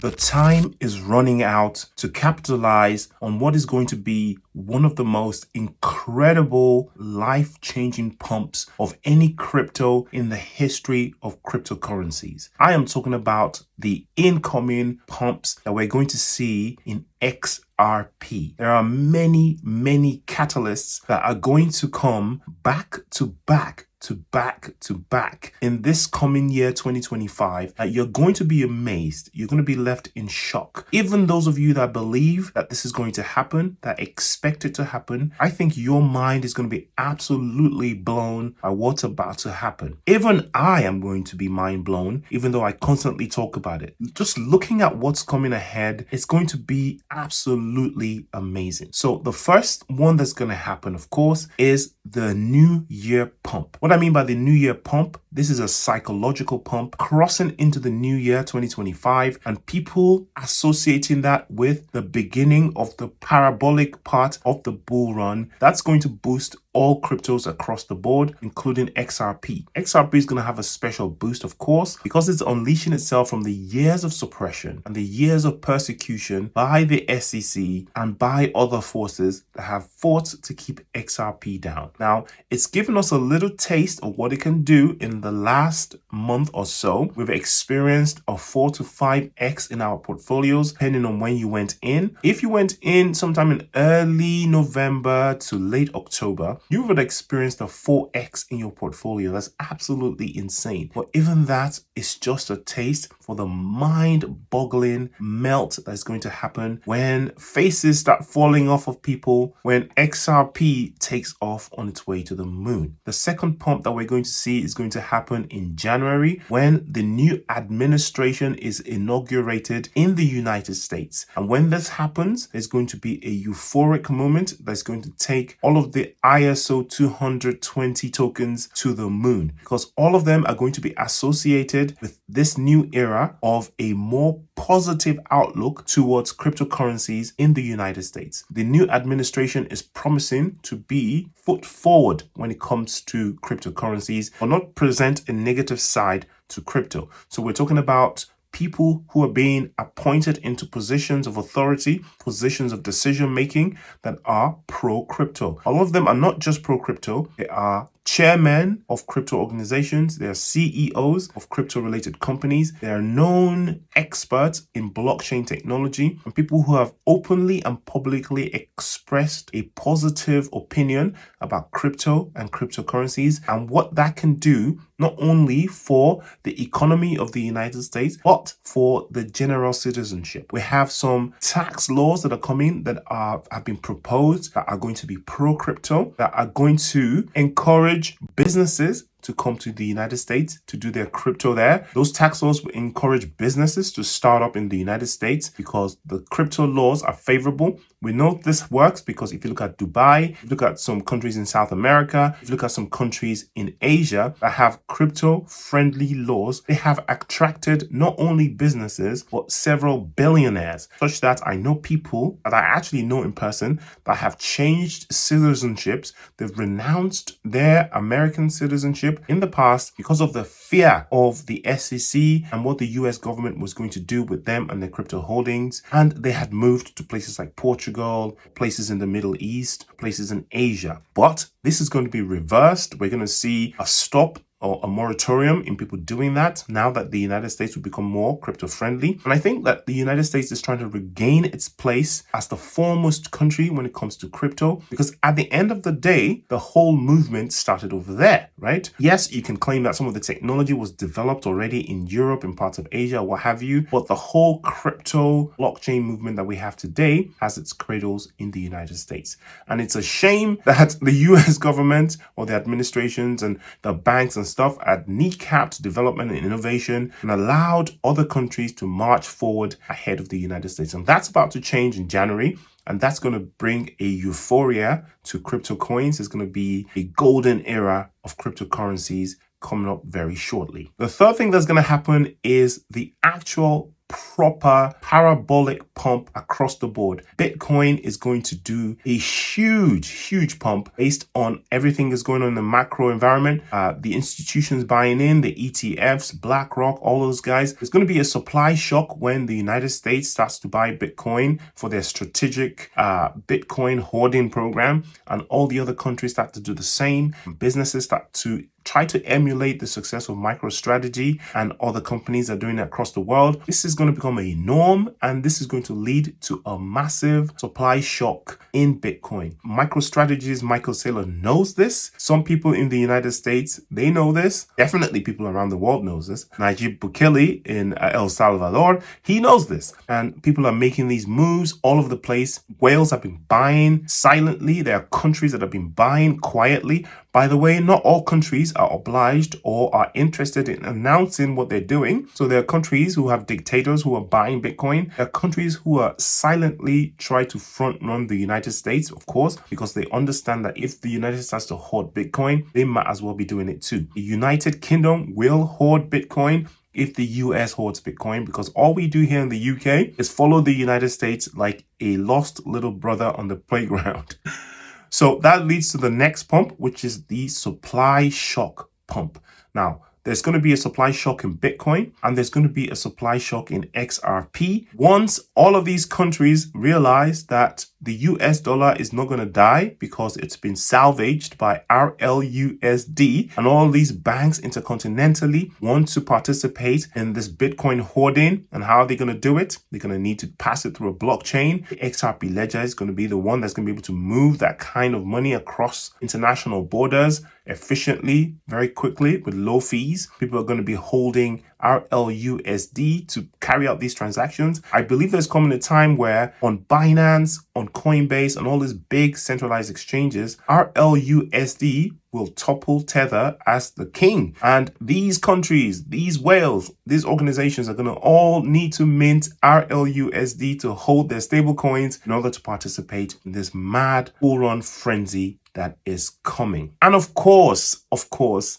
The time is running out to capitalize on what is going to be one of the most incredible life-changing pumps of any crypto in the history of cryptocurrencies. I am talking about the incoming pumps that we're going to see in XRP. There are many catalysts that are going to come back to back in this coming year 2025 that you're going to be amazed. You're going to be left in shock. Even those of you that believe that this is going to happen, that expect it to happen, I think your mind is going to be absolutely blown by what's about to happen. Even I am going to be mind blown, even though I constantly talk about it. Just looking at what's coming ahead, it's going to be absolutely amazing. So the first one that's going to happen, of course, is the New Year pump. What I mean by the New Year pump, this is a psychological pump crossing into the new year 2025, and people associating that with the beginning of the parabolic part of the bull run. That's going to boost all cryptos across the board, including XRP. XRP is going to have a special boost, of course, because it's unleashing itself from the years of suppression and the years of persecution by the SEC and by other forces that have fought to keep XRP down. Now, it's given us a little taste of what it can do in the last month or so. We've experienced a 4 to 5x in our portfolios, depending on when you went in. If you went in sometime in early November to late October, you would experience a 4x in your portfolio. That's absolutely insane. But even that is just a taste for the mind-boggling melt that's going to happen when faces start falling off of people, when XRP takes off on its way to the moon. The second pump that we're going to see is going to happen in January when the new administration is inaugurated in the United States. And when this happens, there's going to be a euphoric moment that's going to take all of the ISO 220 tokens to the moon, because all of them are going to be associated with this new era of a more positive outlook towards cryptocurrencies in the United States. The new administration is promising to be foot forward when it comes to cryptocurrencies, or not present a negative side to crypto. So we're talking about people who are being appointed into positions of authority, positions of decision making that are pro-crypto. All of them are not just pro-crypto, they are chairmen of crypto organizations, they are CEOs of crypto-related companies, they are known experts in blockchain technology, and people who have openly and publicly expressed a positive opinion about crypto and cryptocurrencies and what that can do not only for the economy of the United States, but for the general citizenship. We have some tax laws that are coming that have been proposed that are going to be pro-crypto, that are going to encourage businesses to come to the United States to do their crypto there. Those tax laws will encourage businesses to start up in the United States because the crypto laws are favorable. We know this works because if you look at Dubai, if you look at some countries in South America, if you look at some countries in Asia that have crypto-friendly laws, they have attracted not only businesses, but several billionaires, such that I know people that I actually know in person that have changed citizenships. They've renounced their American citizenship in the past because of the fear of the SEC and what the US government was going to do with them and their crypto holdings. And they had moved to places like Portugal, places in the Middle East, places in Asia. But this is going to be reversed. We're going to see a stop or a moratorium in people doing that now that the United States will become more crypto friendly. And I think that the United States is trying to regain its place as the foremost country when it comes to crypto, because at the end of the day, the whole movement started over there, right? Yes, you can claim that some of the technology was developed already in Europe and parts of Asia, what have you, but the whole crypto blockchain movement that we have today has its cradles in the United States. And it's a shame that the US government or the administrations and the banks and stuff had kneecapped development and innovation and allowed other countries to march forward ahead of the United States. And that's about to change in January. And that's going to bring a euphoria to crypto coins. There's going to be a golden era of cryptocurrencies coming up very shortly. The third thing that's going to happen is the actual proper parabolic pump across the board. Bitcoin is going to do a huge pump based on everything that's going on in the macro environment. The institutions buying in, the ETFs, BlackRock, all those guys. There's going to be a supply shock when the United States starts to buy Bitcoin for their strategic Bitcoin hoarding program, and all the other countries start to do the same. Businesses start to try to emulate the success of MicroStrategy, and other companies are doing it across the world. This is going to become a norm, and this is going to lead to a massive supply shock in Bitcoin. MicroStrategy's Michael Saylor knows this. Some people in the United States, they know this. Definitely people around the world knows this. Nayib Bukele in El Salvador, he knows this. And people are making these moves all over the place. Whales have been buying silently. There are countries that have been buying quietly. By the way, not all countries are obliged or are interested in announcing what they're doing. So there are countries who have dictators who are buying Bitcoin. There are countries who are silently trying to front run the United States, of course, because they understand that if the United States starts to hoard Bitcoin, they might as well be doing it too. The United Kingdom will hoard Bitcoin if the US hoards Bitcoin, because all we do here in the UK is follow the United States like a lost little brother on the playground. So that leads to the next pump, which is the supply shock pump. Now, there's going to be a supply shock in Bitcoin, and there's going to be a supply shock in XRP. Once all of these countries realize that the US dollar is not going to die because it's been salvaged by RLUSD, and all these banks intercontinentally want to participate in this Bitcoin hoarding. And how are they going to do it? They're going to need to pass it through a blockchain. The XRP ledger is going to be the one that's going to be able to move that kind of money across international borders efficiently, very quickly, with low fees. People are going to be holding RLUSD to carry out these transactions. I believe there's coming a time where on Binance, on Coinbase, and all these big centralized exchanges, RLUSD will topple Tether as the king. And these countries, these whales, these organizations are going to all need to mint RLUSD to hold their stable coins in order to participate in this mad bull run frenzy that is coming. And of course,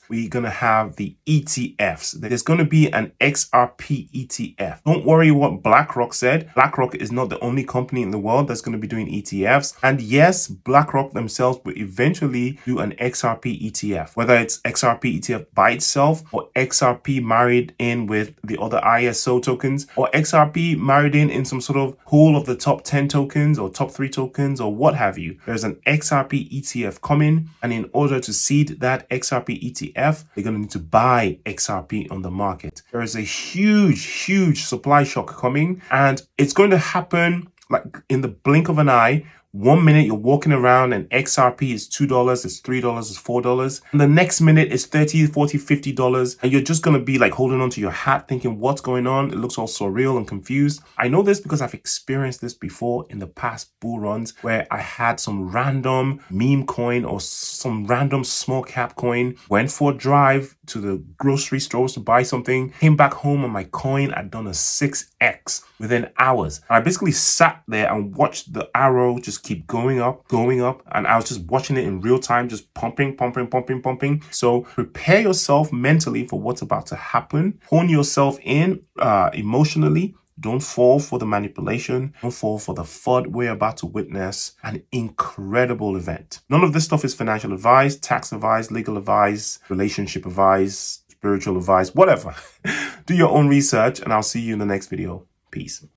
we're going to have the ETFs. There's going to be an XRP ETF. Don't worry what BlackRock said. BlackRock is not the only company in the world that's going to be doing ETFs. And yes, BlackRock themselves will eventually do an XRP ETF, whether it's XRP ETF by itself or XRP married in with the other ISO tokens, or XRP married in some sort of pool of the top 10 tokens or top 3 tokens or what have you. There's an XRP ETF coming, and in order to seed that XRP ETF, they're going to need to buy XRP on the market. There is a huge supply shock coming, and it's going to happen like in the blink of an eye. 1 minute you're walking around and XRP is $2, it's $3, it's $4. And the next minute it's $30, $40, $50. And you're just going to be like holding onto your hat thinking, what's going on? It looks all surreal and confused. I know this because I've experienced this before in the past bull runs where I had some random meme coin or some random small cap coin, went for a drive to the grocery stores to buy something, came back home and my coin had done a 6x within hours. And I basically sat there and watched the arrow just keep going up, and I was just watching it in real time, just pumping. So prepare yourself mentally for what's about to happen. Hone yourself in emotionally. Don't fall for the manipulation. Don't fall for the FUD. We're about to witness an incredible event. None of this stuff is financial advice, tax advice, legal advice, relationship advice, spiritual advice, whatever. Do your own research, and I'll see you in the next video. Peace.